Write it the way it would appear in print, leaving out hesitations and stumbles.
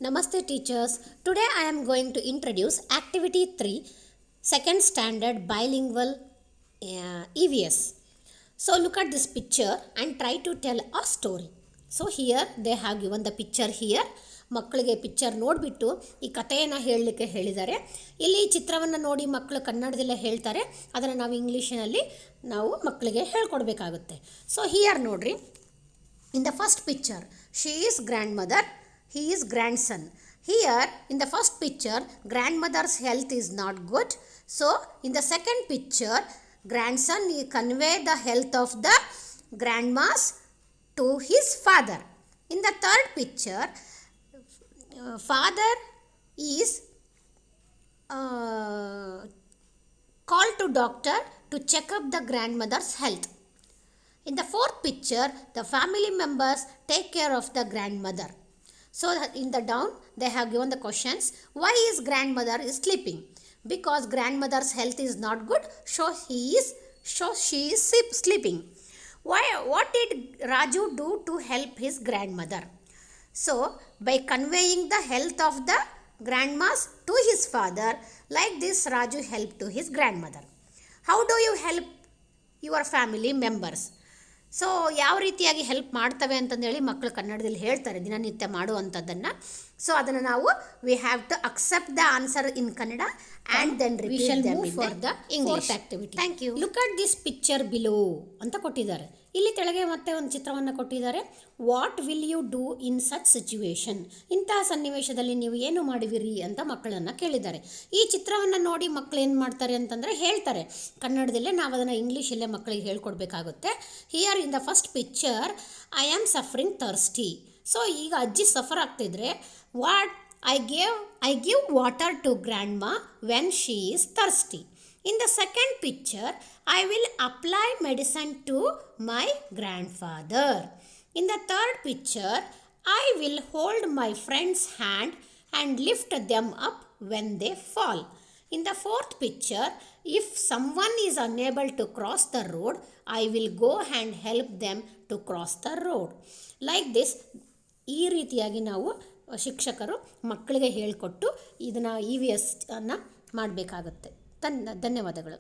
Namaste teachers. Today I am going to introduce activity 3 second standard bilingual EVS. So look at this picture and try to tell a story. So here they have given the picture here. ಮಕ್ಕಳಿಗೆ picture ನೋಡಿಬಿಟ್ಟು ಈ ಕಥೆಯನ್ನು ಹೇಳಲಿಕ್ಕೆ ಹೇಳಿದ್ದಾರೆ. ಇಲ್ಲಿ ಈ ಚಿತ್ರವನ್ನು ನೋಡಿ ಮಕ್ಕಳು ಕನ್ನಡದಲ್ಲೇ ಹೇಳ್ತಾರೆ, ಅದನ್ನು ನಾವು ಇಂಗ್ಲೀಷಿನಲ್ಲಿ ನಾವು ಮಕ್ಕಳಿಗೆ ಹೇಳ್ಕೊಡ್ಬೇಕಾಗುತ್ತೆ. ಸೊ ಹಿಯರ್ ನೋಡ್ರಿ, in the first picture she is grandmother, he is grandson. Here in the first picture grandmother's health is not good, so in the second picture grandson convey the health of the grandmas to his father. In the third picture father is called to doctor to check up the grandmother's health. In the fourth picture, the family members take care of the grandmother. So in the down, they have given the questions. Why is grandmother is sleeping? Because grandmother's health is not good, so she is sleeping. Why? What did Raju do to help his grandmother? So by conveying the health of the grandmas to his father, like this Raju helped to his grandmother. How do you help your family members? So ಯಾವ ರೀತಿಯಾಗಿ help ಮಾಡ್ತವೆ ಅಂತಂದೇಳಿ ಮಕ್ಕಳು ಕನ್ನಡದಲ್ಲಿ ಹೇಳ್ತಾರೆ ದಿನನಿತ್ಯ ಮಾಡುವಂಥದ್ದನ್ನು. So ಅದನ್ನು ನಾವು we have to accept the answer in Kannada and then repeat them for the English activity. Thank you. Look at this picture below ಅಂತ ಕೊಟ್ಟಿದ್ದಾರೆ. ಇಲ್ಲಿ ಕೆಳಗೆ ಮತ್ತೆ ಒಂದು ಚಿತ್ರವನ್ನು ಕೊಟ್ಟಿದ್ದಾರೆ. What will you do in such situation? ಇಂತಹ ಸನ್ನಿವೇಶದಲ್ಲಿ ನೀವು ಏನು ಮಾಡುವಿರಿ ಅಂತ ಮಕ್ಕಳನ್ನು ಕೇಳಿದ್ದಾರೆ. ಈ ಚಿತ್ರವನ್ನು ನೋಡಿ ಮಕ್ಕಳು ಏನು ಮಾಡ್ತಾರೆ ಅಂತಂದರೆ ಹೇಳ್ತಾರೆ ಕನ್ನಡದಲ್ಲೇ, ನಾವು ಅದನ್ನು ಇಂಗ್ಲೀಷಲ್ಲೇ ಮಕ್ಕಳಿಗೆ ಹೇಳ್ಕೊಡ್ಬೇಕಾಗುತ್ತೆ. Here in the first picture I am suffering thirsty. So ಈಗ ಅಜ್ಜಿ ಸಫರ್ ಆಗ್ತಿದ್ರೆ what I give water to grandma when she is thirsty. In the second picture, I will apply medicine to my grandfather. In the third picture, I will hold my friend's hand and lift them up when they fall. In the fourth picture, if someone is unable to cross the road, I will go and help them to cross the road. Like this, ಈ ರೀತಿಯಾಗಿ ನಾವು ಶಿಕ್ಷಕರು ಮಕ್ಕಳಿಗೆ ಹೇಳಿಕೊಟ್ಟು ಇದನ್ನು EVS ಅನ್ನು ಮಾಡಬೇಕಾಗುತ್ತೆ. ಧನ್ಯವಾದಗಳು.